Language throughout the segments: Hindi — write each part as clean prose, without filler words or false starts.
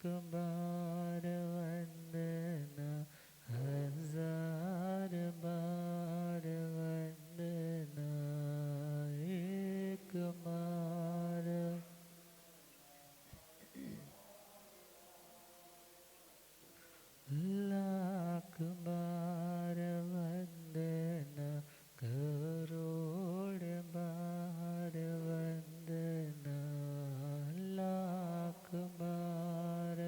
बार वंदना, हजार बार वंदना, एक बार लाख बार वंदना, करोड़ बार वंदना, लाख बार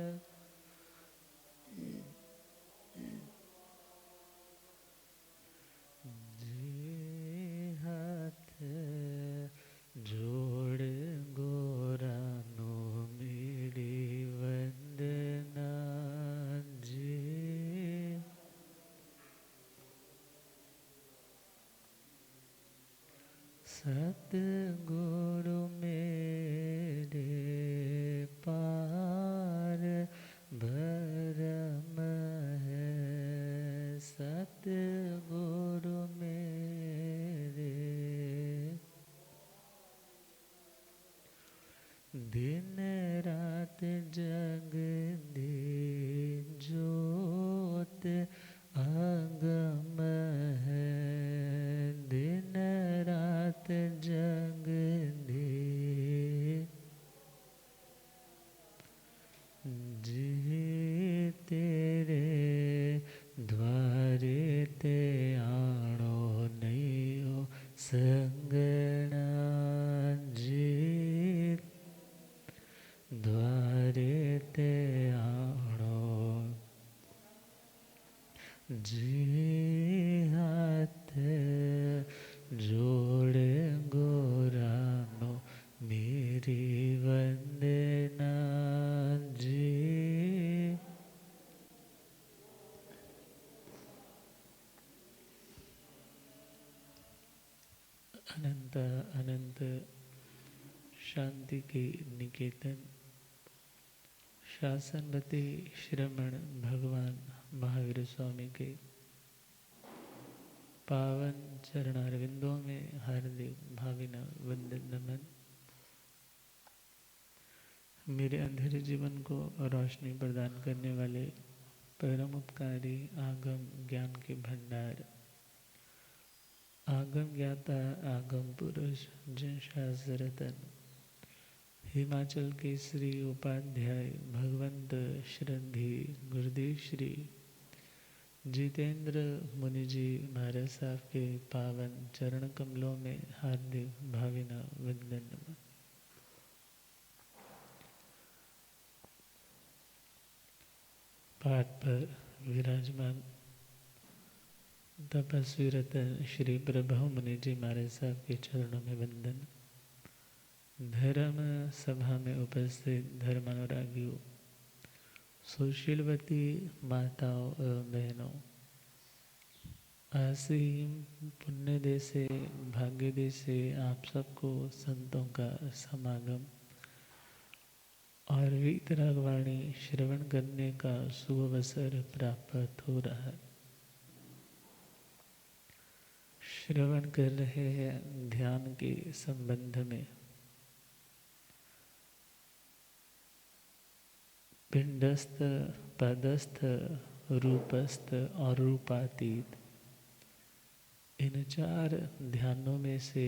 जी हाथ जोड़ गोरानो मेरी वंदना जी। सतगुरु मेरे पार भरम है, सतगुरु मेरे दिन रात जग दे ज्योत आगम है, दिन रात जग दे जी तेरे द्वारे ते आणो नहीं हो संगना जी, द्वारे ते आणो जी हाथ जोड़े गोरानो मेरी वंदना जी। अनंत अनंत शांति के निकेतन शासनपति श्रमण भगवान महावीर स्वामी के पावन चरणारविंदों में हार्दिक भावना वंदन नमन। मेरे अंधेरे जीवन को रोशनी प्रदान करने वाले परम उपकारी आगम ज्ञान के भंडार, आगम ज्ञाता आगम पुरुष जिन शास्त्र रतन, हिमाचल के श्री उपाध्याय भगवंत श्रद्धे गुरुदेव श्री जितेंद्र मुनि जी महाराज साहब के पावन चरण कमलों में हार्दिक भावना वंदन नमन। पाठ पर विराजमान तपस्वी रतन श्री प्रभु मुनि जी महाराज साहब के चरणों में वंदन। धर्म सभा में उपस्थित धर्मानुरागियों, सुशीलवती माताओं एवं बहनों, असीम पुण्य दे से भाग्य दे से आप सबको संतों का समागम और वीतरागवाणी श्रवण करने का सुअवसर प्राप्त हो रहा है। श्रवण कर रहे हैं ध्यान के संबंध में पिंडस्थ, पदस्थ, रूपस्थ और रूपातीत, इन चार ध्यानों में से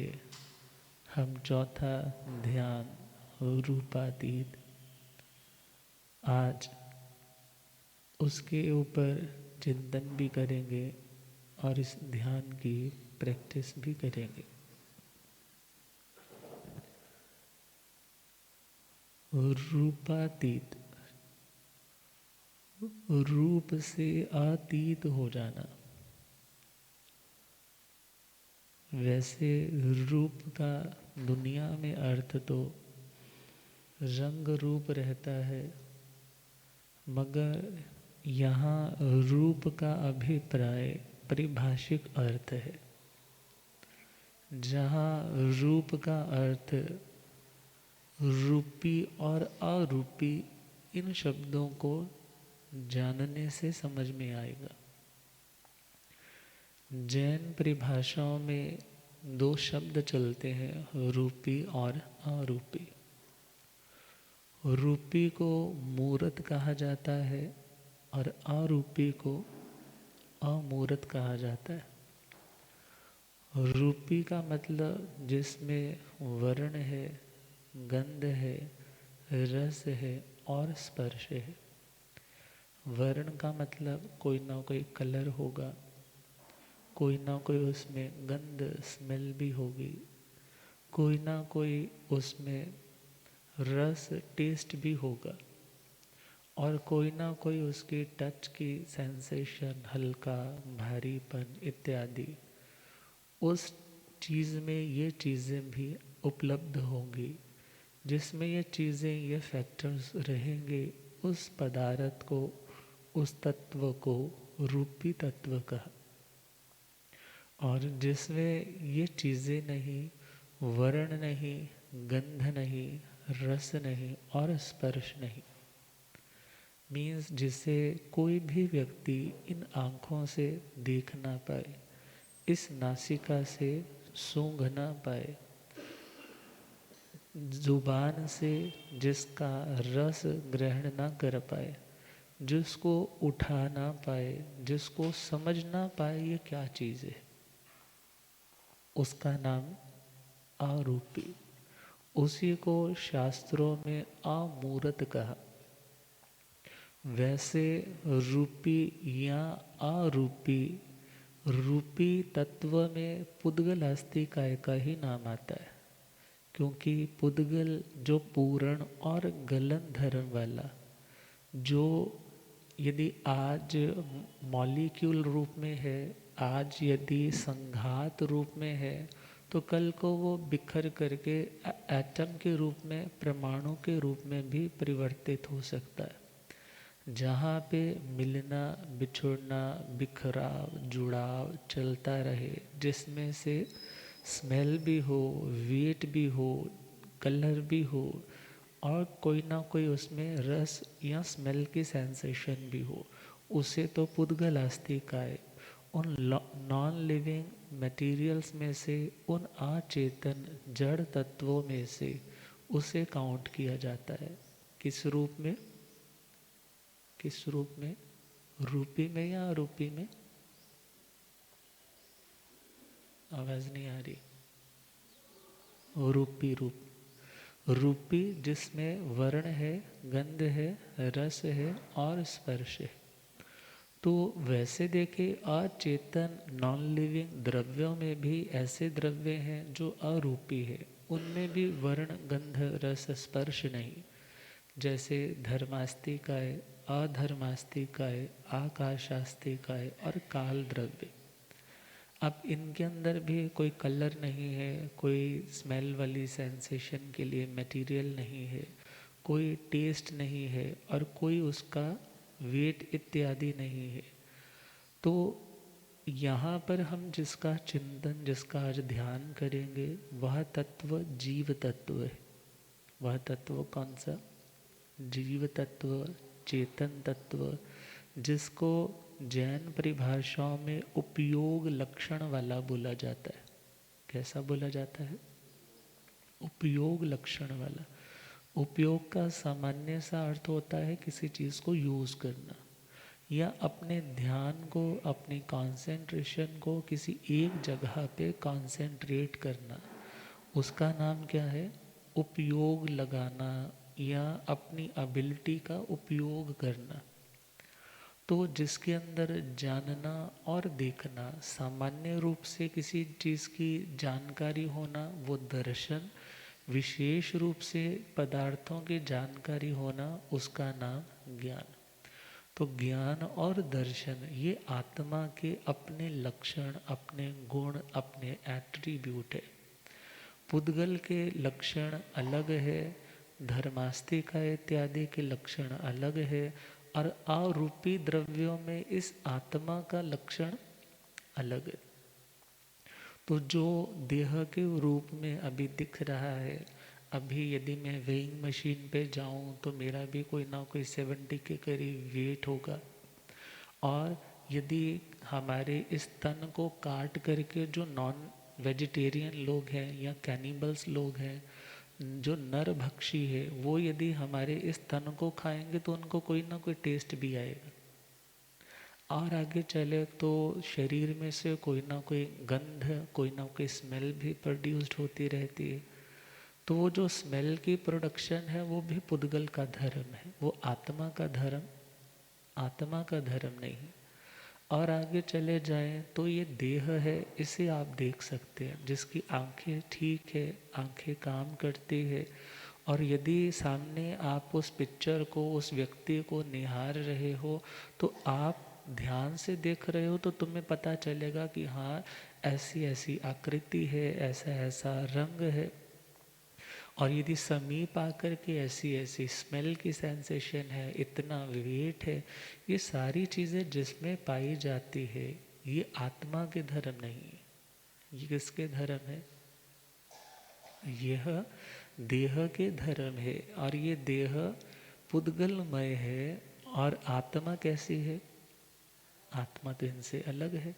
हम चौथा ध्यान रूपातीत आज उसके ऊपर चिंतन भी करेंगे और इस ध्यान की प्रैक्टिस भी करेंगे। रूपातीत, रूप से अतीत हो जाना। वैसे रूप का दुनिया में अर्थ तो रंग रूप रहता है, मगर यहाँ रूप का अभिप्राय परिभाषिक अर्थ है, जहाँ रूप का अर्थ रूपी और अरूपी इन शब्दों को जानने से समझ में आएगा। जैन परिभाषाओं में दो शब्द चलते हैं, रूपी और अरूपी। रूपी को मूर्त कहा जाता है और अरूपी को अमूर्त कहा जाता है। रूपी का मतलब जिसमें वर्ण है, गंध है, रस है और स्पर्श है। वर्ण का मतलब कोई ना कोई कलर होगा, कोई ना कोई उसमें गंध स्मेल भी होगी, कोई ना कोई उसमें रस टेस्ट भी होगा, और कोई ना कोई उसकी टच की सेंसेशन, हल्का, भारीपन इत्यादि, उस चीज़ में ये चीज़ें भी उपलब्ध होंगी। जिसमें ये चीज़ें, ये फैक्टर्स रहेंगे, उस पदार्थ को, उस तत्व को रूपी तत्व कहा। और जिसमें ये चीज़ें नहीं, वर्ण नहीं, गंध नहीं, रस नहीं और स्पर्श नहीं, मीन्स जिसे कोई भी व्यक्ति इन आँखों से देख ना पाए, इस नासिका से सूंघ ना पाए, जुबान से जिसका रस ग्रहण ना कर पाए, जिसको उठा ना पाए, जिसको समझ ना पाए ये क्या चीज़ है, उसका नाम आरूपी। उसी को शास्त्रों में अमूर्त कहा। वैसे रूपी या आरूपी, रूपी तत्व में पुद्गल अस्थिकाय का ही नाम आता है, क्योंकि पुद्गल जो पूर्ण और गलन धर्म वाला, जो यदि आज मॉलिक्यूल रूप में है, आज यदि संघात रूप में है, तो कल को वो बिखर करके एटम के रूप में, परमाणु के रूप में भी परिवर्तित हो सकता है। जहाँ पे मिलना, बिछुड़ना, बिखराव, जुड़ाव चलता रहे, जिसमें से स्मेल भी हो, वेट भी हो, कलर भी हो, और कोई ना कोई उसमें रस या स्मेल की सेंसेशन भी हो, उसे तो पुद्गल अस्थिकाय, उन नॉन लिविंग मटेरियल्स में से, उन अचेतन जड़ तत्वों में से उसे काउंट किया जाता है। किस रूप में? किस रूप में? रूपी में या अरूपी में? आवाज नहीं आ रही। रूपी रूप, रूपी जिसमें वर्ण है, गंध है, रस है और स्पर्श है। तो वैसे देखे अचेतन नॉन लिविंग द्रव्यों में भी ऐसे द्रव्य हैं जो अरूपी है, उनमें भी वर्ण, गंध, रस, स्पर्श नहीं। जैसे धर्मास्तिकाय, अधर्मास्तिकाय, आकाशास्तिकाय और काल द्रव्य। अब इनके अंदर भी कोई कलर नहीं है, कोई स्मेल वाली सेंसेशन के लिए मटेरियल नहीं है, कोई टेस्ट नहीं है और कोई उसका वेट इत्यादि नहीं है। तो यहाँ पर हम जिसका चिंतन, जिसका आज ध्यान करेंगे, वह तत्व जीव तत्व है। वह तत्व कौन सा? जीव तत्व, चेतन तत्व, जिसको जैन परिभाषाओं में उपयोग लक्षण वाला बोला जाता है। कैसा बोला जाता है? उपयोग लक्षण वाला। उपयोग का सामान्य सा अर्थ होता है किसी चीज़ को यूज़ करना, या अपने ध्यान को, अपनी कंसंट्रेशन को किसी एक जगह पे कंसंट्रेट करना। उसका नाम क्या है? उपयोग लगाना, या अपनी एबिलिटी का उपयोग करना। तो जिसके अंदर जानना और देखना, सामान्य रूप से किसी चीज़ की जानकारी होना वो दर्शन, विशेष रूप से पदार्थों की जानकारी होना उसका नाम ज्ञान। तो ज्ञान और दर्शन ये आत्मा के अपने लक्षण, अपने गुण, अपने एट्रीब्यूट है। पुद्गल के लक्षण अलग है, धर्मास्तिका इत्यादि के लक्षण अलग है, और अरूपी द्रव्यों में इस आत्मा का लक्षण अलग है। तो जो देह के रूप में अभी दिख रहा है, अभी यदि मैं वेइंग मशीन पे जाऊं तो मेरा भी कोई ना कोई 70 के करीब वेट होगा। और यदि हमारे इस तन को काट करके जो नॉन वेजिटेरियन लोग हैं या कैनिबल्स लोग हैं, जो नर भक्षी है वो यदि हमारे इस तन को खाएंगे तो उनको कोई ना कोई टेस्ट भी आएगा, और आगे चले तो शरीर में से कोई ना कोई गंध, कोई ना कोई स्मेल भी प्रोड्यूस्ड होती रहती है। तो वो जो स्मेल की प्रोडक्शन है वो भी पुद्गल का धर्म है, वो आत्मा का धर्म, आत्मा का धर्म नहीं। और आगे चले जाएं तो ये देह है, इसे आप देख सकते हैं, जिसकी आंखें ठीक है, आंखें काम करती है, और यदि सामने आप उस पिक्चर को, उस व्यक्ति को निहार रहे हो तो आप ध्यान से देख रहे हो तो तुम्हें पता चलेगा कि हाँ ऐसी ऐसी आकृति है, ऐसा ऐसा रंग है। और यदि समीप आकर के ऐसी ऐसी स्मेल की सेंसेशन है, इतना वेट है, ये सारी चीज़ें जिसमें पाई जाती है, ये आत्मा के धर्म नहीं है। ये किसके धर्म है? यह देह के धर्म है। और ये देह पुद्गलमय है। और आत्मा कैसी है? आत्मा तो इनसे अलग है।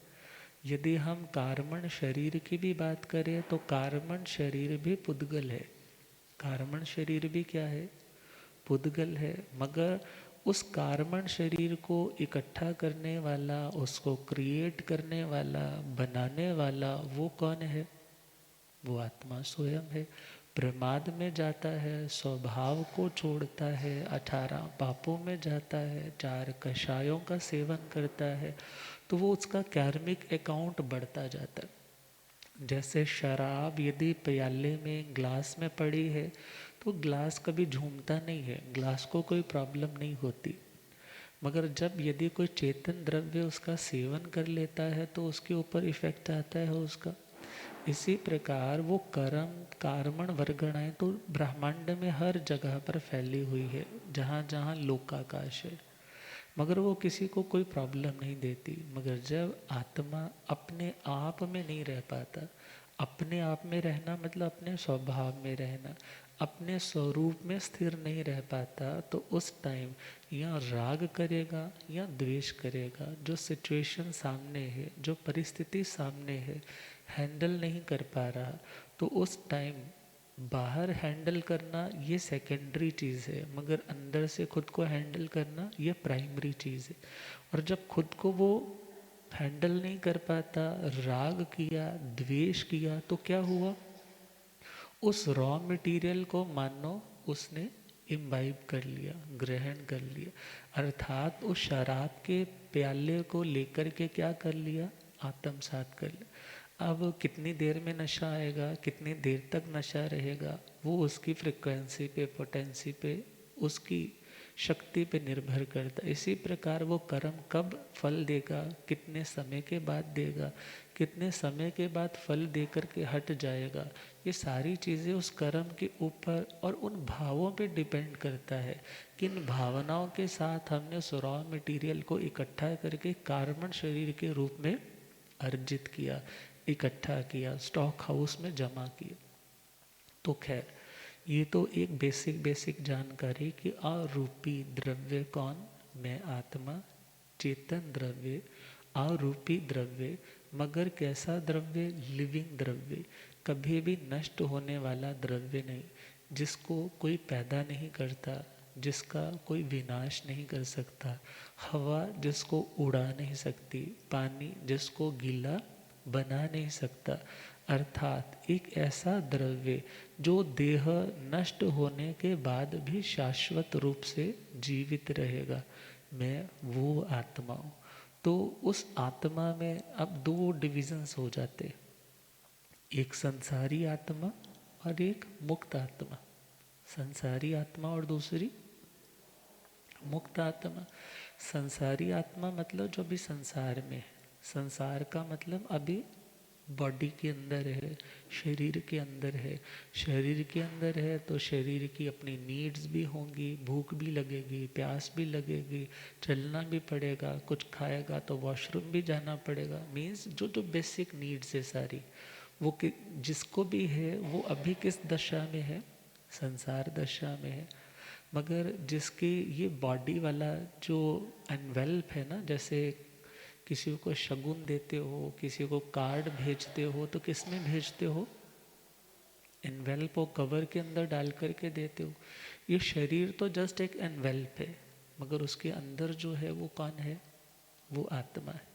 यदि हम कार्मण शरीर की भी बात करें तो कार्मण शरीर भी पुद्गल है। कार्मण शरीर भी क्या है? पुद्गल है। मगर उस कार्मण शरीर को इकट्ठा करने वाला, उसको क्रिएट करने वाला, बनाने वाला वो कौन है? वो आत्मा स्वयं है। प्रमाद में जाता है, स्वभाव को छोड़ता है, 18 पापों में जाता है, 4 कषायों का सेवन करता है, तो वो उसका कार्मिक अकाउंट बढ़ता जाता है। जैसे शराब यदि प्याले में, ग्लास में पड़ी है तो ग्लास कभी झूमता नहीं है, ग्लास को कोई प्रॉब्लम नहीं होती। मगर जब यदि कोई चेतन द्रव्य उसका सेवन कर लेता है तो उसके ऊपर इफेक्ट आता है उसका। इसी प्रकार वो कर्म, कार्मण वर्गणाएं तो ब्रह्मांड में हर जगह पर फैली हुई है, जहाँ जहाँ लोकाकाश है, मगर वो किसी को कोई प्रॉब्लम नहीं देती। मगर जब आत्मा अपने आप में नहीं रह पाता, अपने आप में रहना मतलब अपने स्वभाव में रहना, अपने स्वरूप में स्थिर नहीं रह पाता, तो उस टाइम या राग करेगा या द्वेष करेगा। जो सिचुएशन सामने है, जो परिस्थिति सामने है, हैंडल नहीं कर पा रहा, तो उस टाइम बाहर हैंडल करना ये सेकेंडरी चीज़ है, मगर अंदर से खुद को हैंडल करना ये प्राइमरी चीज़ है। और जब खुद को वो हैंडल नहीं कर पाता, राग किया, द्वेष किया, तो क्या हुआ? उस रॉ मटेरियल को मानो उसने इम्बाइब कर लिया, ग्रहण कर लिया, अर्थात उस शराब के प्याले को लेकर के क्या कर लिया? आत्मसात कर लिया। अब कितनी देर में नशा आएगा, कितनी देर तक नशा रहेगा, वो उसकी फ्रिक्वेंसी पे, पोटेंसी पे, उसकी शक्ति पे निर्भर करता है। इसी प्रकार वो कर्म कब फल देगा, कितने समय के बाद देगा, कितने समय के बाद फल दे करके हट जाएगा, ये सारी चीज़ें उस कर्म के ऊपर और उन भावों पे डिपेंड करता है। किन भावनाओं के साथ हमने उस रॉ मटेरियल को इकट्ठा करके कार्बन शरीर के रूप में अर्जित किया, इकट्ठा किया, स्टॉक हाउस में जमा किया। तो खैर, ये तो एक बेसिक जानकारी कि अरूपी द्रव्य कौन? मैं आत्मा, चेतन द्रव्य, अरूपी द्रव्य। मगर कैसा द्रव्य? लिविंग द्रव्य, कभी भी नष्ट होने वाला द्रव्य नहीं, जिसको कोई पैदा नहीं करता, जिसका कोई विनाश नहीं कर सकता, हवा जिसको उड़ा नहीं सकती, पानी जिसको गीला बना नहीं सकता, अर्थात एक ऐसा द्रव्य जो देह नष्ट होने के बाद भी शाश्वत रूप से जीवित रहेगा। मैं वो आत्मा हूँ। तो उस आत्मा में अब 2 डिविजन्स हो जाते, एक संसारी आत्मा और एक मुक्त आत्मा। संसारी आत्मा और दूसरी मुक्त आत्मा। संसारी आत्मा मतलब जो अभी संसार में है, संसार का मतलब अभी बॉडी के अंदर है, शरीर के अंदर है। शरीर के अंदर है तो शरीर की अपनी नीड्स भी होंगी, भूख भी लगेगी, प्यास भी लगेगी, चलना भी पड़ेगा, कुछ खाएगा तो वॉशरूम भी जाना पड़ेगा। मीन्स जो जो बेसिक नीड्स है सारी, वो जिसको भी है वो अभी किस दशा में है? संसार दशा में है। मगर जिसकी ये बॉडी वाला जो एनवेल्प है ना, जैसे किसी को शगुन देते हो, किसी को कार्ड भेजते हो, तो किस में भेजते हो? एनवेल्प को कवर के अंदर डाल करके देते हो। ये शरीर तो जस्ट एक एनवेल्प है, मगर उसके अंदर जो है वो कौन है? वो आत्मा है।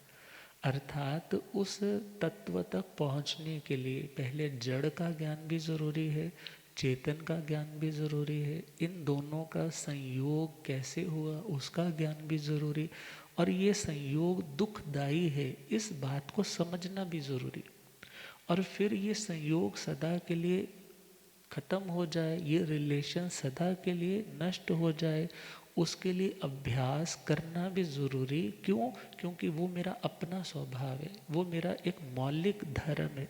अर्थात उस तत्व तक पहुंचने के लिए पहले जड़ का ज्ञान भी जरूरी है, चेतन का ज्ञान भी जरूरी है। इन दोनों का संयोग कैसे हुआ उसका ज्ञान भी जरूरी, और ये संयोग दुखदायी है इस बात को समझना भी जरूरी। और फिर ये संयोग सदा के लिए खत्म हो जाए, ये रिलेशन सदा के लिए नष्ट हो जाए, उसके लिए अभ्यास करना भी ज़रूरी। क्यों? क्योंकि वो मेरा अपना स्वभाव है, वो मेरा एक मौलिक धर्म है।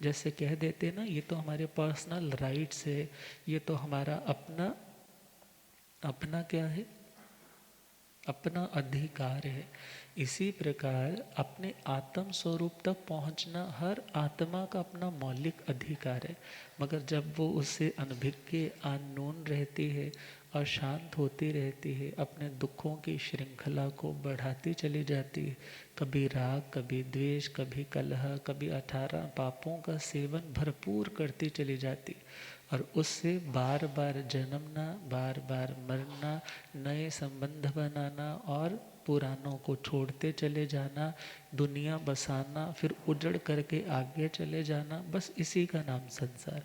जैसे कह देते हैं ना, ये तो हमारे पर्सनल राइट्स है, ये तो हमारा अपना अपना क्या है? अपना अधिकार है। इसी प्रकार अपने आत्म स्वरूप तक पहुंचना हर आत्मा का अपना मौलिक अधिकार है, मगर जब वो उससे अनभिज्ञ अननोन रहती है और शांत होती रहती है, अपने दुखों की श्रृंखला को बढ़ाती चली जाती है, कभी राग, कभी द्वेष, कभी कलह, कभी 18 पापों का सेवन भरपूर करती चली जाती, और उससे बार बार जन्मना, बार बार मरना, नए संबंध बनाना और पुरानों को छोड़ते चले जाना, दुनिया बसाना, फिर उजड़ करके आगे चले जाना, बस इसी का नाम संसार।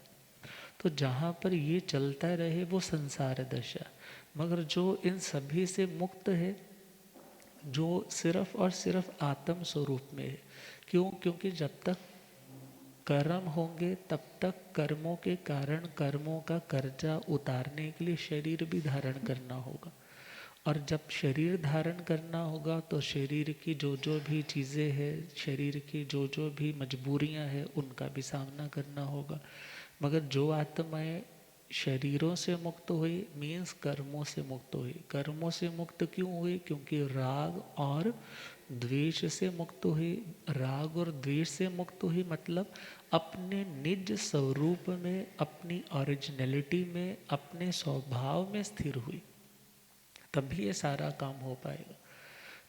तो जहाँ पर ये चलता रहे वो संसार दशा। मगर जो इन सभी से मुक्त है, जो सिर्फ और सिर्फ आत्म स्वरूप में है। क्यों? क्योंकि जब तक कर्म होंगे तब तक कर्मों के कारण कर्मों का कर्जा उतारने के लिए शरीर भी धारण करना होगा, और जब शरीर धारण करना होगा तो शरीर की जो जो भी चीज़ें हैं, शरीर की जो जो भी मजबूरियां हैं, उनका भी सामना करना होगा। मगर जो आत्माएं शरीरों से मुक्त हुई, मीन्स कर्मों से मुक्त हुई। कर्मों से मुक्त क्यों हुई? क्योंकि राग और द्वेष से मुक्त हुई। राग और द्वेष से मुक्त हुई मतलब अपने निज स्वरूप में, अपनी ओरिजिनलिटी में, अपने स्वभाव में स्थिर हुई, तभी ये सारा काम हो पाएगा।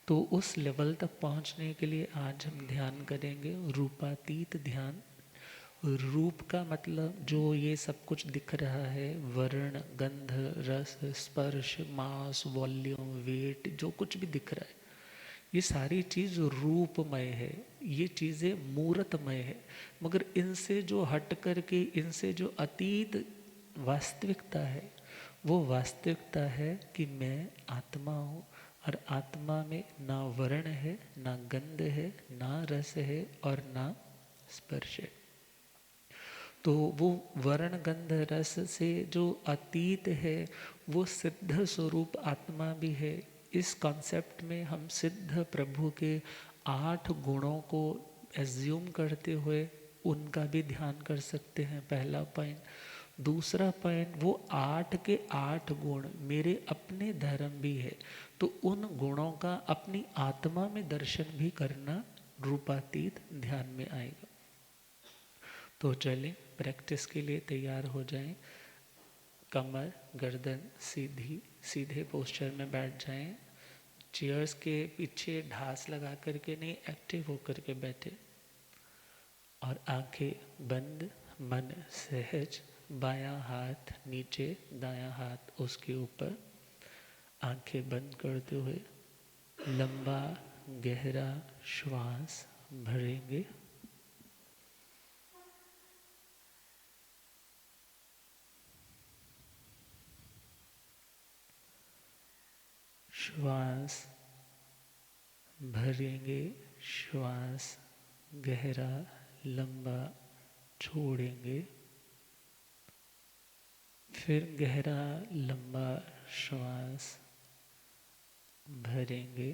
तो उस लेवल तक पहुंचने के लिए आज हम ध्यान करेंगे रूपातीत ध्यान। रूप का मतलब जो ये सब कुछ दिख रहा है, वर्ण, गंध, रस, स्पर्श, मास, वॉल्यूम, वेट, जो कुछ भी दिख रहा है, ये सारी चीज़ रूपमय है, ये चीज़ें मूर्तमय है। मगर इनसे जो हट कर के, इनसे जो अतीत वास्तविकता है, वो वास्तविकता है कि मैं आत्मा हूँ, और आत्मा में ना वर्ण है, ना गंध है, ना रस है, और ना स्पर्श है। तो वो वर्ण, गंध, रस से जो अतीत है, वो सिद्ध स्वरूप आत्मा भी है। इस कॉन्सेप्ट में हम सिद्ध प्रभु के 8 गुणों को एज्यूम करते हुए उनका भी ध्यान कर सकते हैं, पहला पॉइंट। दूसरा पॉइंट, वो 8 के 8 गुण मेरे अपने धर्म भी है, तो उन गुणों का अपनी आत्मा में दर्शन भी करना रूपातीत ध्यान में आएगा। तो चलें, प्रैक्टिस के लिए तैयार हो जाएं। कमर गर्दन सीधी, सीधे पोस्चर में बैठ जाएं। चेयर्स के पीछे ढास लगा करके नहीं, एक्टिव होकर के बैठे, और आंखें बंद, मन सहज, बायां हाथ नीचे, दायां हाथ उसके ऊपर, आंखें बंद करते हुए लंबा गहरा श्वास भरेंगे। श्वास भरेंगे, श्वास गहरा लंबा छोड़ेंगे, फिर गहरा लंबा श्वास भरेंगे,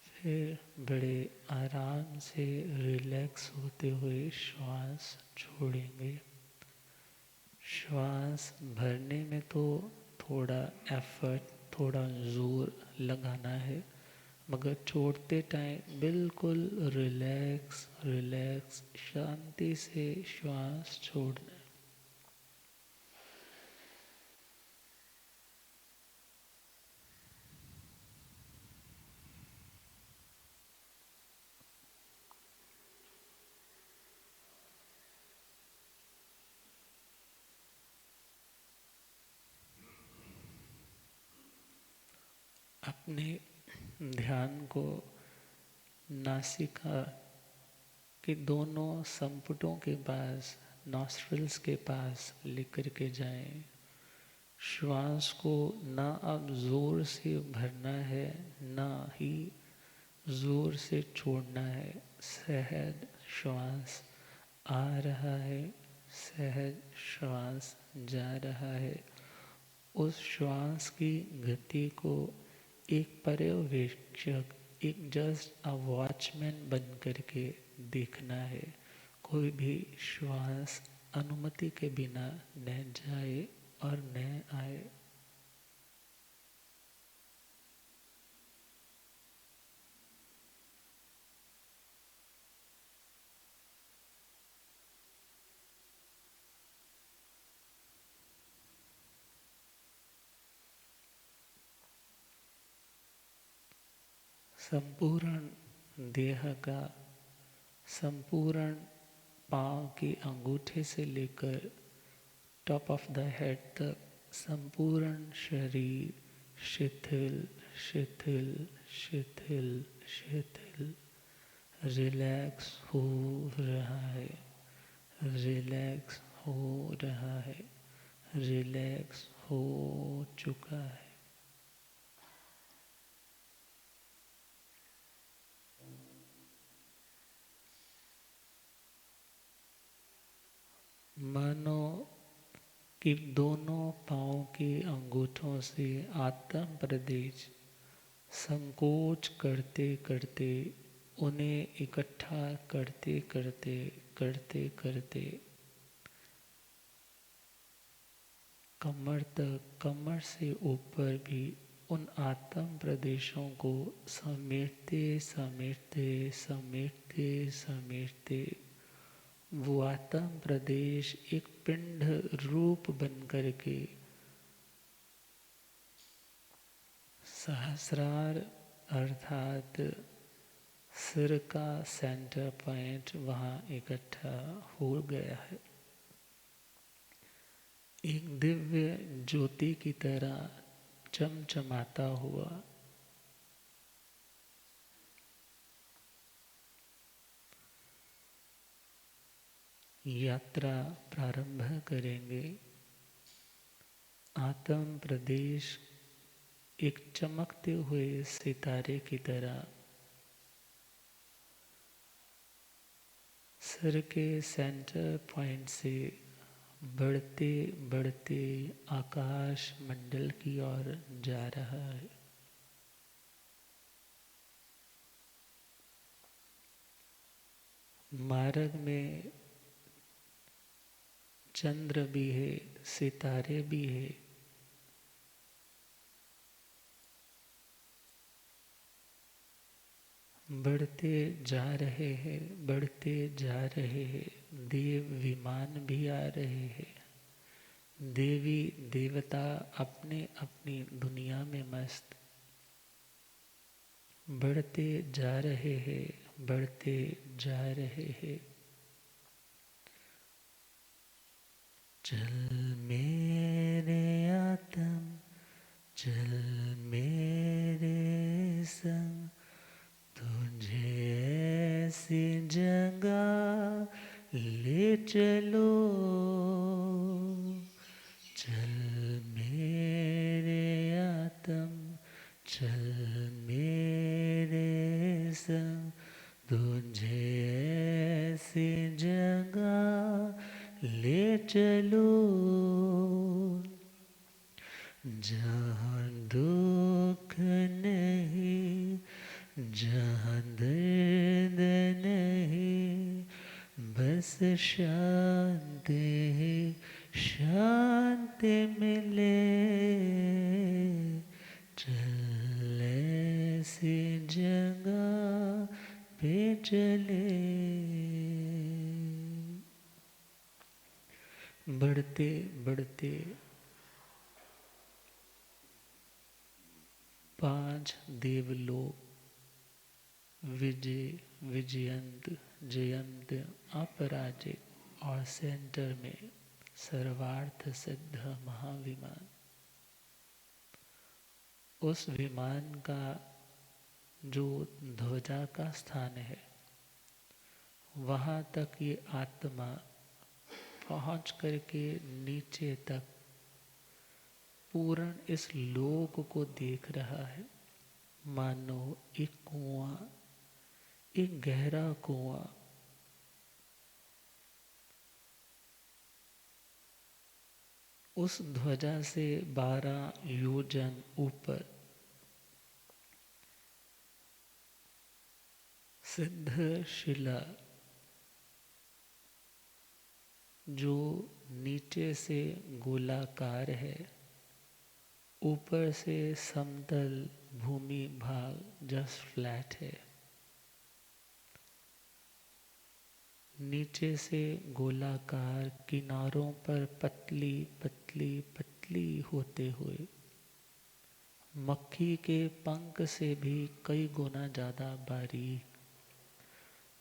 फिर बड़े आराम से रिलैक्स होते हुए श्वास छोड़ेंगे। श्वास भरने में तो थोड़ा एफर्ट, थोड़ा जोर लगाना है, मगर छोड़ते टाइम बिल्कुल रिलैक्स रिलैक्स शांति से श्वास छोड़ना है। अपने ध्यान को नासिका के दोनों संपुटों के पास, नॉस्ट्रल्स के पास लेकर के जाएं। श्वास को ना अब जोर से भरना है, ना ही जोर से छोड़ना है। सहज श्वास आ रहा है, सहज श्वास जा रहा है। उस श्वास की गति को एक पर्यवेक्षक, एक जस्ट अ वॉचमैन बन करके देखना है। कोई भी श्वास अनुमति के बिना न जाए और न आए। संपूर्ण देह का, संपूर्ण पाँव के अंगूठे से लेकर टॉप ऑफ द हेड तक संपूर्ण शरीर शिथिल शिथिल शिथिल शिथिल रिलैक्स हो रहा है, रिलैक्स हो रहा है, रिलैक्स हो चुका है। मानो कि दोनों पाँव के अंगूठों से आत्म प्रदेश संकोच करते करते, उन्हें इकट्ठा करते करते करते करते कमर तक, कमर से ऊपर भी उन आत्म प्रदेशों को समेटते समेटते समेटते समेटते वो आत्म प्रदेश एक पिंड रूप बन करके सहस्रार अर्थात सिर का सेंटर पॉइंट वहाँ इकट्ठा हो गया है। एक दिव्य ज्योति की तरह चमचमाता हुआ। यात्रा प्रारंभ करेंगे। आत्म प्रदेश एक चमकते हुए सितारे की तरह सिर के सेंटर पॉइंट से बढ़ते बढ़ते आकाश मंडल की ओर जा रहा है। मार्ग में चंद्र भी है, सितारे भी है। बढ़ते जा रहे हैं, बढ़ते जा रहे हैं। देव विमान भी आ रहे हैं। देवी देवता अपने अपनी दुनिया में मस्त। बढ़ते जा रहे हैं, बढ़ते जा रहे हैं। चल मेरे आत्म, चल मेरे संग, तुझे ऐसी जगह ले चलो। चल मेरे आत्म, चल मेरे संग, तुझे ऐसी जगह ले चलो जहाँ दुख नहीं, जहाँ दर्द नहीं, बस शांति ही शांति मिले। चल ऐसी जगह पे चले। बढ़ते बढ़ते 5 देवलोक विजय, विजयंत, जयंत, अपराजित और सेंटर में सर्वार्थ सिद्ध महाविमान। उस विमान का जो ध्वजा का स्थान है, वहाँ तक ये आत्मा पहुँच करके नीचे तक पूर्ण इस लोक को देख रहा है। मानो एक कुआं, एक गहरा कुआं, उस ध्वजा से 12 योजन ऊपर सिद्ध शिला, जो नीचे से गोलाकार है, ऊपर से समतल भूमि भाग जस्ट फ्लैट है। नीचे से गोलाकार, किनारों पर पतली पतली पतली होते हुए मक्खी के पंख से भी कई गुना ज्यादा बारीक,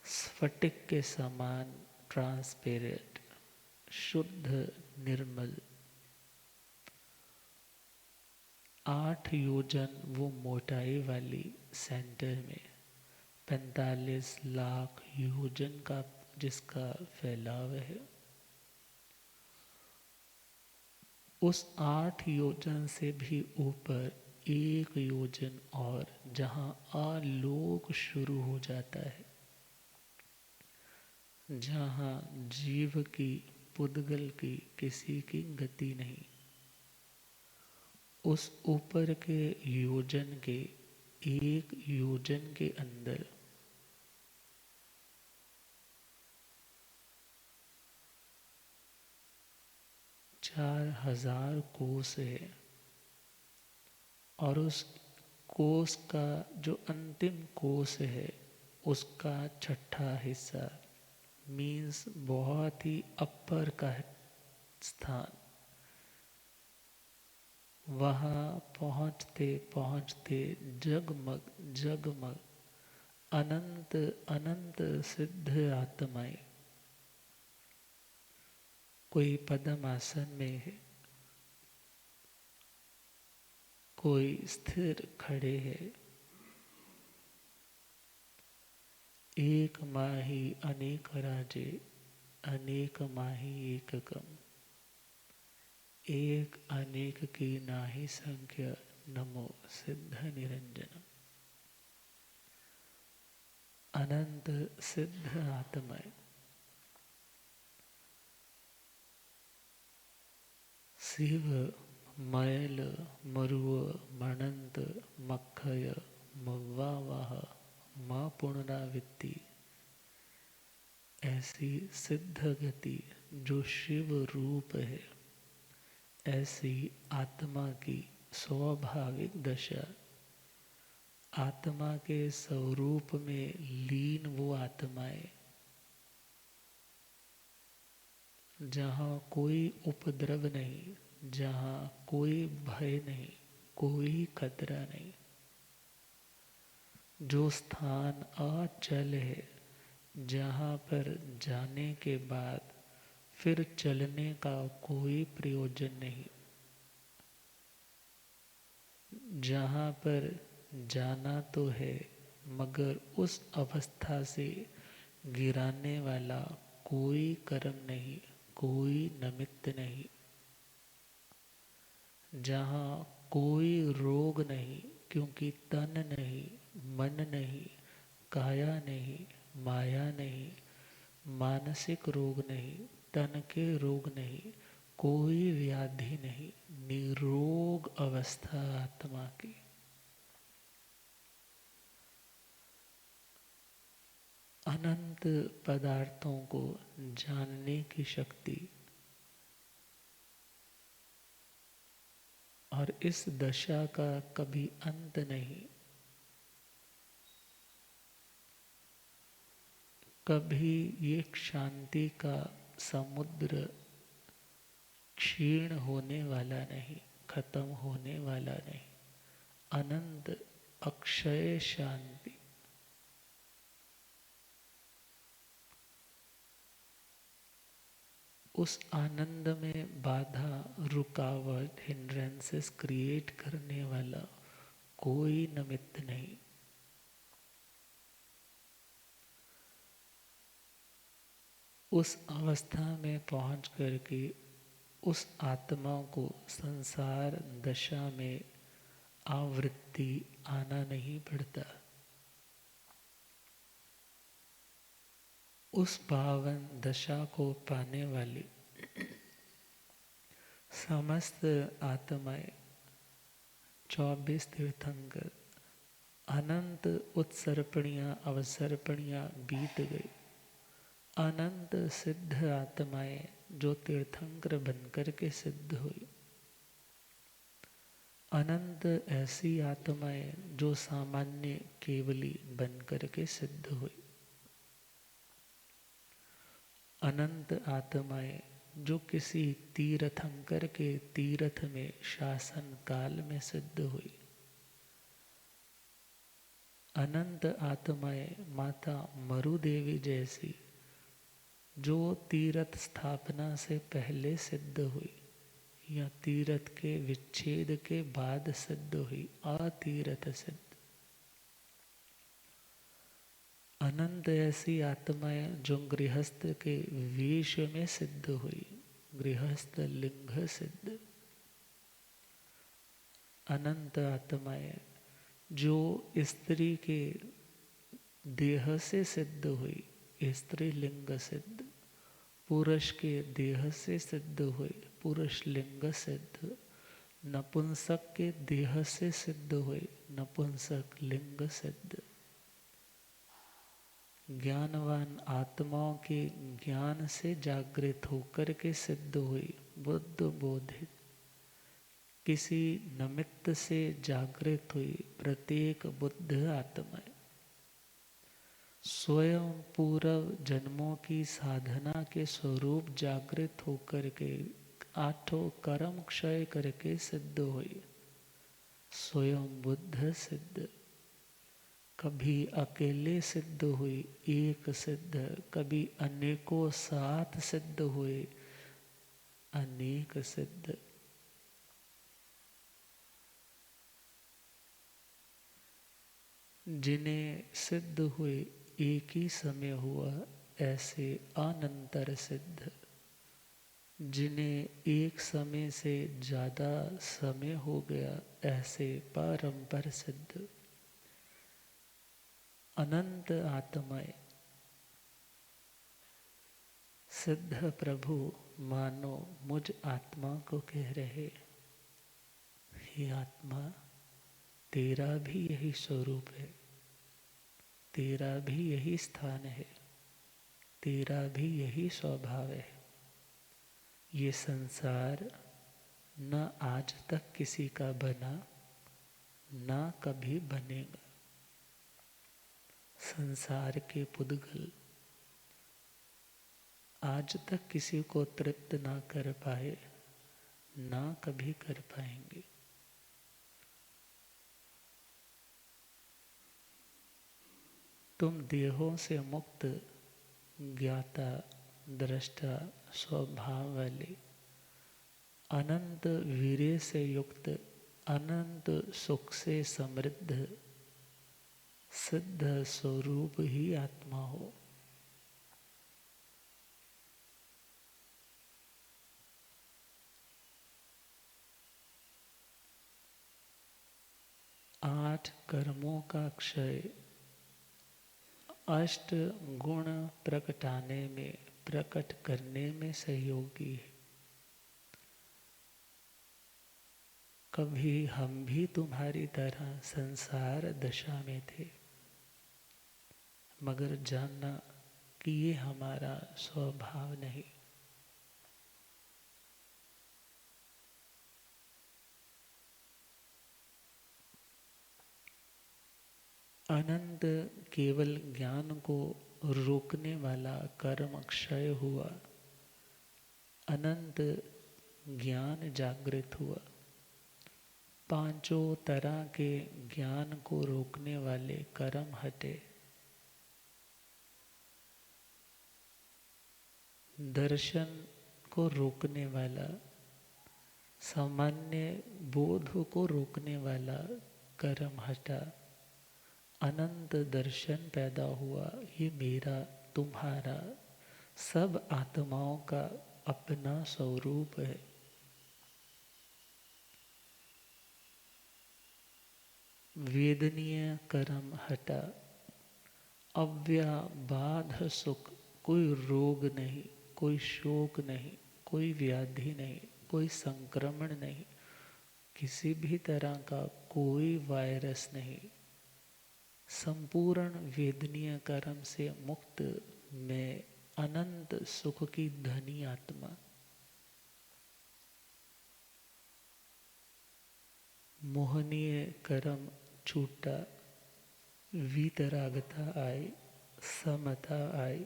स्फटिक के समान ट्रांसपेरेंट, शुद्ध, निर्मल। 8 योजन वो मोटाई वाली सेंटर में, 45 लाख योजन का जिसका फैलाव है। उस 8 योजन से भी ऊपर 1 योजन और, जहाँ आलोक शुरू हो जाता है, जहाँ जीव की, पुद्गल की किसी की गति नहीं। उस ऊपर के योजन के 1 योजन के अंदर 4000 कोस है, और उस कोस का जो अंतिम कोस है, उसका छठा हिस्सा मीन्स बहुत ही अपर का स्थान, वहाँ पहुँचते पहुँचते जगमग जगमग अनंत अनंत सिद्ध आत्माएं, कोई पद्म आसन में है, कोई स्थिर खड़े है। एक माही अनेक राजे, अनेक माही एककम, एक अनेक की नाही संख्या, नमो सिद्ध निरंजनम। अनंत सिद्ध आत्माएं शिव, मयल, मरुव, मणंत, मक्षय, मव्वावाह, माँ पुनरावृत्ति, ऐसी सिद्ध गति जो शिव रूप है, ऐसी आत्मा की स्वाभाविक दशा, आत्मा के स्वरूप में लीन वो आत्माएं, जहाँ कोई उपद्रव नहीं, जहाँ कोई भय नहीं, कोई खतरा नहीं, जो स्थान अचल है, जहाँ पर जाने के बाद फिर चलने का कोई प्रयोजन नहीं, जहाँ पर जाना तो है मगर उस अवस्था से गिराने वाला कोई कर्म नहीं, कोई निमित्त नहीं, जहाँ कोई रोग नहीं, क्योंकि तन नहीं, मन नहीं, काया नहीं, माया नहीं, मानसिक रोग नहीं, तन के रोग नहीं, कोई व्याधि नहीं, निरोग अवस्था आत्मा की। अनंत पदार्थों को जानने की शक्ति, और इस दशा का कभी अंत नहीं, कभी ये शांति का समुद्र क्षीण होने वाला नहीं, खत्म होने वाला नहीं, अनंत अक्षय शांति। उस आनंद में बाधा, रुकावट, हिंड्रेंसेस क्रिएट करने वाला कोई निमित्त नहीं। उस अवस्था में पहुंच करके उस आत्मा को संसार दशा में आवृत्ति आना नहीं पड़ता। उस पावन दशा को पाने वाली समस्त आत्माएं 24 तीर्थंकर अनंत उत्सर्पणियां अवसर्पणियां बीत गई। अनंत सिद्ध आत्माएं जो तीर्थंकर बनकर के सिद्ध हुई। अनंत ऐसी आत्माएं जो सामान्य केवली बनकर के सिद्ध हुई। अनंत आत्माएं जो किसी तीर्थंकर के तीर्थ में शासन काल में सिद्ध हुई। अनंत आत्माएं माता मरु देवी जैसी जो तीर्थ स्थापना से पहले सिद्ध हुई या तीर्थ के विच्छेद के बाद सिद्ध हुई, अतीर्थ सिद्ध। अनंत ऐसी आत्माएं जो गृहस्थ के वेश में सिद्ध हुई, गृहस्थ लिंग सिद्ध। अनंत आत्माएं जो स्त्री के देह से सिद्ध हुई, स्त्री लिंग सिद्ध। पुरुष के देह से सिद्ध हुई, पुरुष लिंग सिद्ध। नपुंसक के देह से सिद्ध हुई, नपुंसक लिंग सिद्ध। ज्ञानवान आत्माओं के ज्ञान से जागृत होकर के सिद्ध हुई, बुद्ध बोधित। किसी निमित्त से जागृत हुई प्रत्येक बुद्ध आत्मा स्वयं पूर्व जन्मों की साधना के स्वरूप जागृत होकर के आठों कर्म क्षय करके सिद्ध हुई, स्वयं बुद्ध सिद्ध। कभी अकेले सिद्ध हुई, एक सिद्ध। कभी अनेकों साथ सिद्ध हुए, अनेक सिद्ध। जिन्हें सिद्ध हुए एक ही समय हुआ, ऐसे अनंतर सिद्ध। जिन्हें एक समय से ज्यादा समय हो गया, ऐसे परंपर सिद्ध। अनंत आत्माएं सिद्ध प्रभु मानो मुझ आत्मा को कह रहे, हे आत्मा तेरा भी यही स्वरूप है, तेरा भी यही स्थान है, तेरा भी यही स्वभाव है। ये संसार न आज तक किसी का बना, ना कभी बनेगा। संसार के पुद्गल आज तक किसी को तृप्त ना कर पाए, ना कभी कर पाएंगे। तुम देहों से मुक्त ज्ञाता दृष्टा स्वभाव वाले अनंत वीर्य से युक्त अनंत सुख से समृद्ध सिद्ध स्वरूप ही आत्मा हो। आठ कर्मों का क्षय अष्ट गुण प्रकटाने में, प्रकट करने में सहयोगी है। कभी हम भी तुम्हारी तरह संसार दशा में थे, मगर जानना कि ये हमारा स्वभाव नहीं। अनंत केवल ज्ञान को रोकने वाला कर्म क्षय हुआ, अनंत ज्ञान जागृत हुआ। पांचों तरह के ज्ञान को रोकने वाले कर्म हटे। दर्शन को रोकने वाला, सामान्य बोध को रोकने वाला कर्म हटा, अनंत दर्शन पैदा हुआ। ये मेरा तुम्हारा सब आत्माओं का अपना स्वरूप है। वेदनीय कर्म हटा, अव्याबाध सुख, कोई रोग नहीं, कोई शोक नहीं, कोई व्याधि नहीं, कोई संक्रमण नहीं, किसी भी तरह का कोई वायरस नहीं। संपूर्ण वेदनीय कर्म से मुक्त मैं अनंत सुख की धनी आत्मा। मोहनीय कर्म छूटा, वीतरागता आई, समता आई,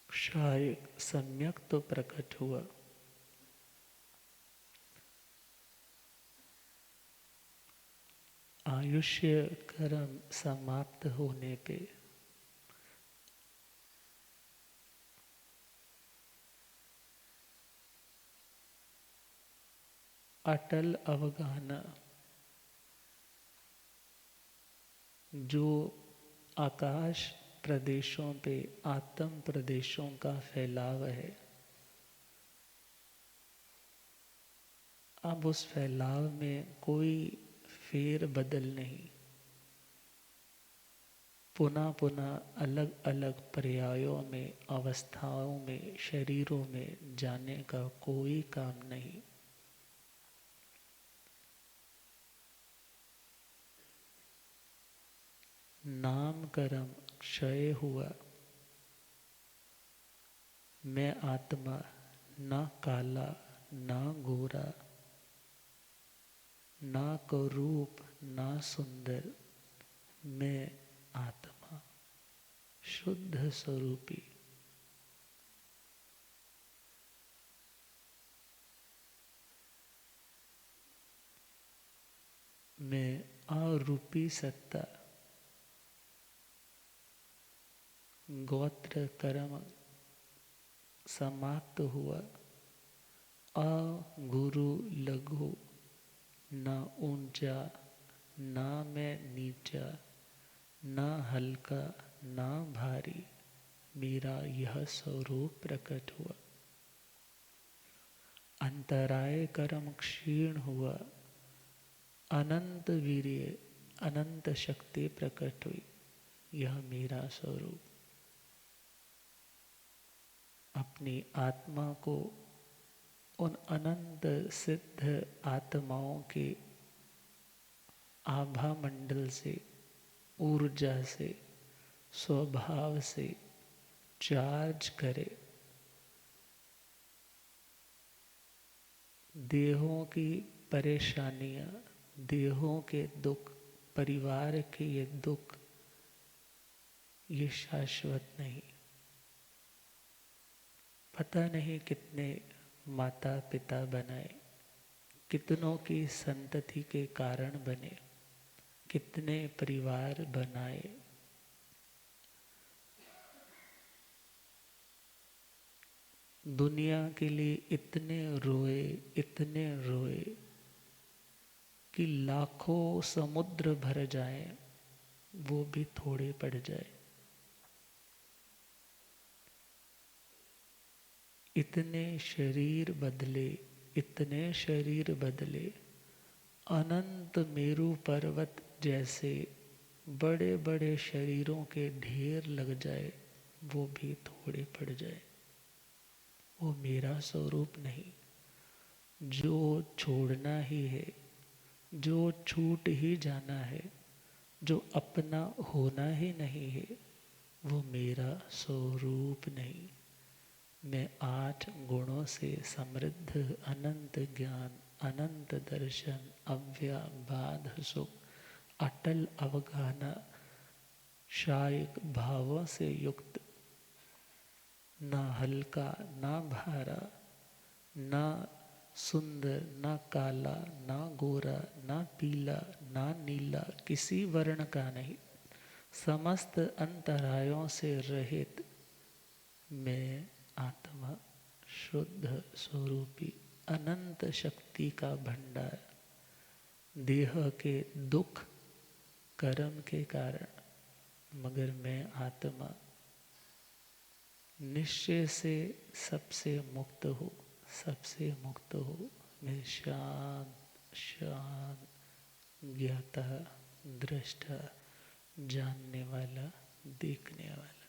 शायद सम्यक तो प्रकट हुआ। आयुष्य कर्म समाप्त होने पे अटल अवगाहना, जो आकाश प्रदेशों पे आत्म प्रदेशों का फैलाव है, अब उस फैलाव में कोई फेर बदल नहीं। पुनः पुनः अलग अलग पर्यायों में, अवस्थाओं में, शरीरों में जाने का कोई काम नहीं। नाम कर्म क्षय हुआ, मैं आत्मा ना काला ना गोरा, ना करूप ना सुंदर, मैं आत्मा शुद्ध स्वरूपी। मैं आरूपी सत्ता, गोत्र कर्म समाप्त हुआ। अ गुरु लघु, ना ऊंचा ना मैं नीचा, ना हल्का ना भारी, मेरा यह स्वरूप प्रकट हुआ। अंतराय कर्म क्षीण हुआ, अनंत वीर्य अनंत शक्ति प्रकट हुई, यह मेरा स्वरूप। अपनी आत्मा को उन अनंत सिद्ध आत्माओं के आभा मंडल से, ऊर्जा से, स्वभाव से चार्ज करे। देहों की परेशानियां, देहों के दुख, परिवार के ये दुख, ये शाश्वत नहीं। पता नहीं कितने माता पिता बनाए, कितनों की संतति के कारण बने, कितने परिवार बनाए, दुनिया के लिए इतने रोए कि लाखों समुद्र भर जाए, वो भी थोड़े पड़ जाए। इतने शरीर बदले, इतने शरीर बदले, अनंत मेरू पर्वत जैसे बड़े बड़े शरीरों के ढेर लग जाए, वो भी थोड़े पड़ जाए। वो मेरा स्वरूप नहीं। जो छोड़ना ही है, जो छूट ही जाना है, जो अपना होना ही नहीं है, वो मेरा स्वरूप नहीं। मैं 8 गुणों से समृद्ध अनंत ज्ञान, अनंत दर्शन, अव्याबाध सुख, अटल अवगाहना, शायक भावों से युक्त, ना हल्का ना भारा, ना सुंदर ना काला ना गोरा ना पीला ना नीला, किसी वर्ण का नहीं, समस्त अंतरायों से रहित मैं आत्मा शुद्ध स्वरूपी, अनंत शक्ति का भंडार, देह के दुख कर्म के कारण, मगर मैं आत्मा निश्चय से सबसे मुक्त हो, सबसे मुक्त हो। मैं शांत शांत, ज्ञाता, दृष्टा, जानने वाला, देखने वाला।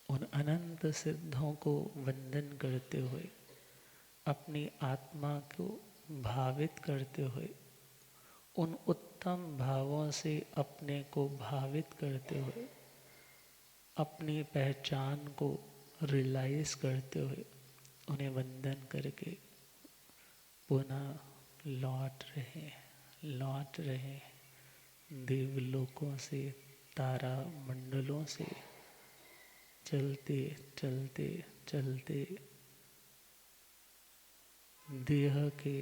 उन अनंत सिद्धों को वंदन करते हुए, अपनी आत्मा को भावित करते हुए, उन उत्तम भावों से अपने को भावित करते हुए, अपनी पहचान को रियलाइज करते हुए, उन्हें वंदन करके पुनः लौट रहे देवलोकों से, तारा मंडलों से, चलते चलते चलते देह के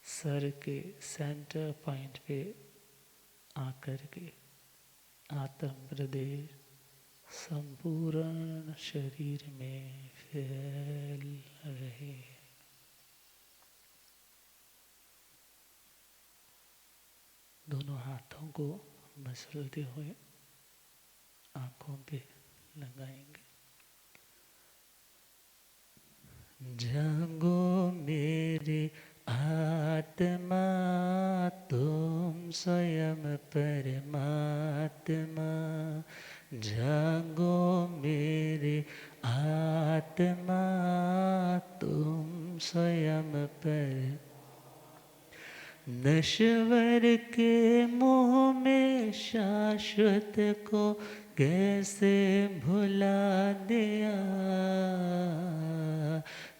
सर के सेंटर पॉइंट पे आकर के आत्म प्रदेश संपूर्ण शरीर में फैल रहे। दोनों हाथों को मसलते हुए आंखों पे लगाएंगे। जागो मेरे आत्मा, तुम स्वयं परमात्मा। जागो मेरे आत्मा, तुम स्वयं पर। नश्वर के मोह में शाश्वत को कैसे भुला दिया।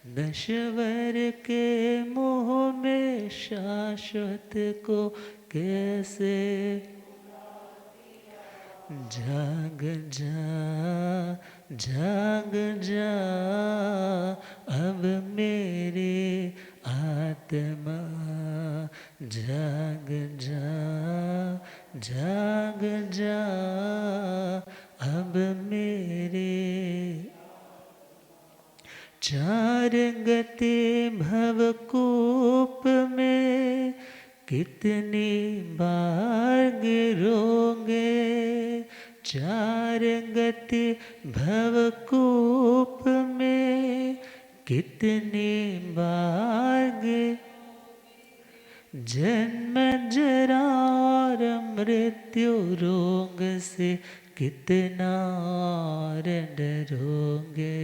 नश्वर के मोह में शाश्वत को कैसे। जाग जा, जाग जा, अब मेरी आत्मा। जाग जा, जाग जा, अब मेरे। चार गति भवकूप में कितनी बार गिरोगे। चार गति भवकूप में कितनी बार जन्म जरा और मृत्यु रोग से कितना डरोगे।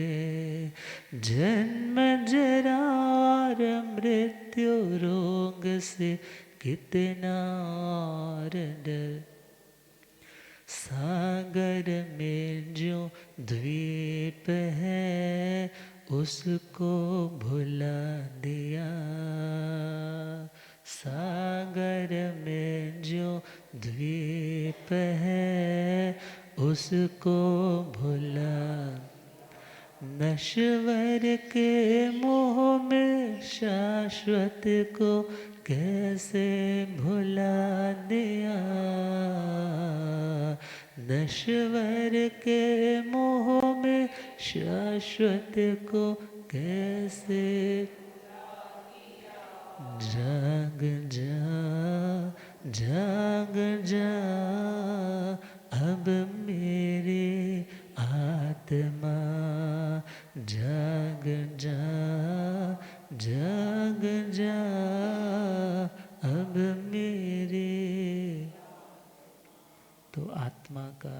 जन्म जरा और मृत्यु रोग से कितना डर। सागर में जो द्वीप है उसको भुला दिया। सागर में जो द्वीप है उसको भुला। नश्वर के मोह में शाश्वत को कैसे भुला दिया। नश्वर के मोह में शाश्वत को कैसे। जाग जा, जाग जा, अब मेरी आत्मा। जाग जा, जाग जा, अब मेरी। तो आत्मा का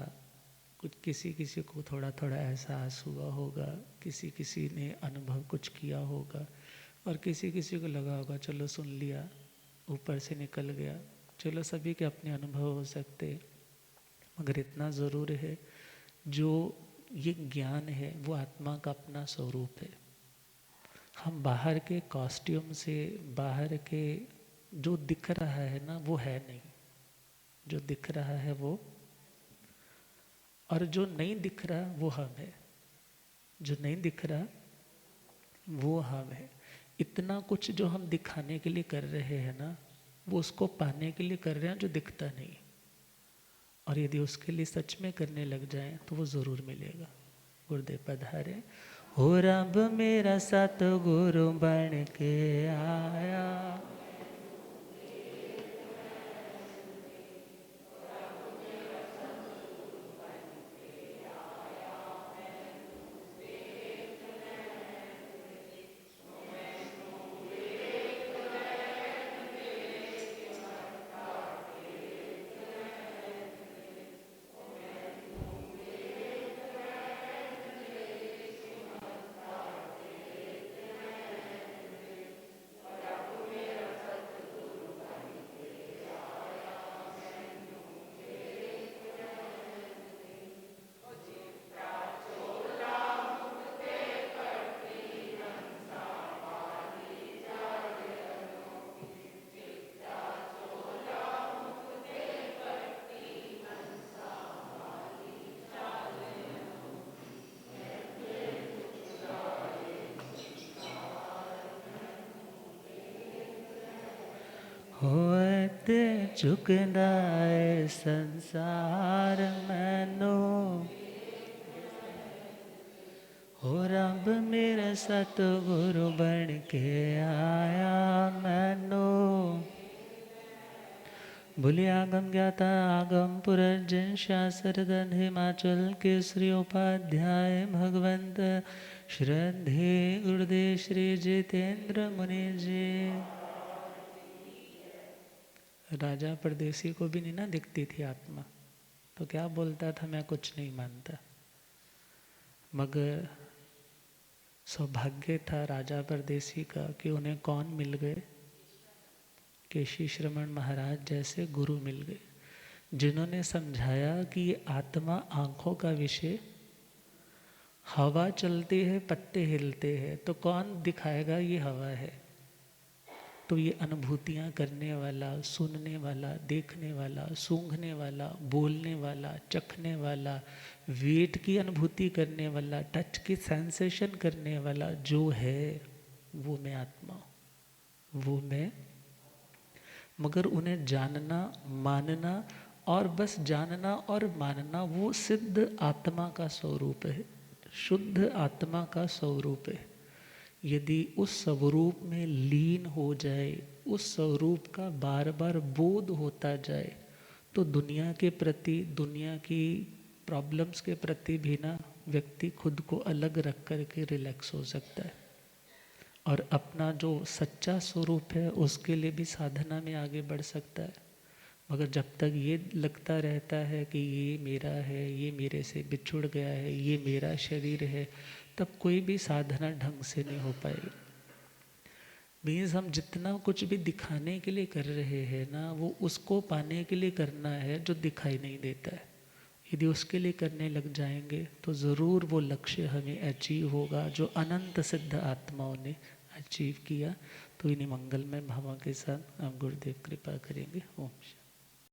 कुछ किसी किसी को थोड़ा थोड़ा एहसास हुआ होगा, किसी किसी ने अनुभव कुछ किया होगा, और किसी किसी को लगा होगा चलो सुन लिया, ऊपर से निकल गया। चलो सभी के अपने अनुभव हो सकते, मगर इतना ज़रूर है जो ये ज्ञान है वो आत्मा का अपना स्वरूप है। हम बाहर के कॉस्ट्यूम से, बाहर के जो दिख रहा है ना वो है नहीं, जो दिख रहा है वो, और जो नहीं दिख रहा वो हम है। जो नहीं दिख रहा वो हम है। इतना कुछ जो हम दिखाने के लिए कर रहे हैं ना, वो उसको पाने के लिए कर रहे हैं जो दिखता नहीं। और यदि उसके लिए सच में करने लग जाए तो वो ज़रूर मिलेगा। गुरुदेव पधारे। हो रब मेरा सतगुरु बन के आया, होते झुकदा है संसार मैनू, हो रब मेरा सतगुरु बन के आया मैनू। भूलिया आगम ज्ञाता आगम पुरर्जन शास्त्रगंध हिमाचल केसरी उपाध्याय भगवंत श्रद्धे गुरुदेव श्री जितेंद्र मुनि जी। राजा परदेसी को भी नहीं ना दिखती थी आत्मा, तो क्या बोलता था, मैं कुछ नहीं मानता। मगर सौभाग्य था राजा परदेसी का कि उन्हें कौन मिल गए, केशी श्रमण महाराज जैसे गुरु मिल गए, जिन्होंने समझाया कि ये आत्मा आँखों का विषय, हवा चलती है पत्ते हिलते हैं, तो कौन दिखाएगा ये हवा है। तो ये अनुभूतियाँ करने वाला, सुनने वाला, देखने वाला, सूंघने वाला, बोलने वाला, चखने वाला, वेट की अनुभूति करने वाला, टच की सेंसेशन करने वाला जो है, वो मैं आत्मा हूँ, वो मैं। मगर उन्हें जानना, मानना और बस जानना और मानना वो सिद्ध आत्मा का स्वरूप है, शुद्ध आत्मा का स्वरूप है। यदि उस स्वरूप में लीन हो जाए, उस स्वरूप का बार बार बोध होता जाए, तो दुनिया के प्रति, दुनिया की प्रॉब्लम्स के प्रति भी ना व्यक्ति खुद को अलग रख कर के रिलैक्स हो सकता है, और अपना जो सच्चा स्वरूप है उसके लिए भी साधना में आगे बढ़ सकता है। मगर जब तक ये लगता रहता है कि ये मेरा है, ये मेरे से बिछुड़ गया है, ये मेरा शरीर है, तब कोई भी साधना ढंग से नहीं हो पाएगी। मीन्स हम जितना कुछ भी दिखाने के लिए कर रहे हैं ना, वो उसको पाने के लिए करना है जो दिखाई नहीं देता है। यदि उसके लिए करने लग जाएंगे तो ज़रूर वो लक्ष्य हमें अचीव होगा जो अनंत सिद्ध आत्माओं ने अचीव किया। तो इन्हीं मंगलमय भावों के साथ हम गुरुदेव कृपा करेंगे। ओम।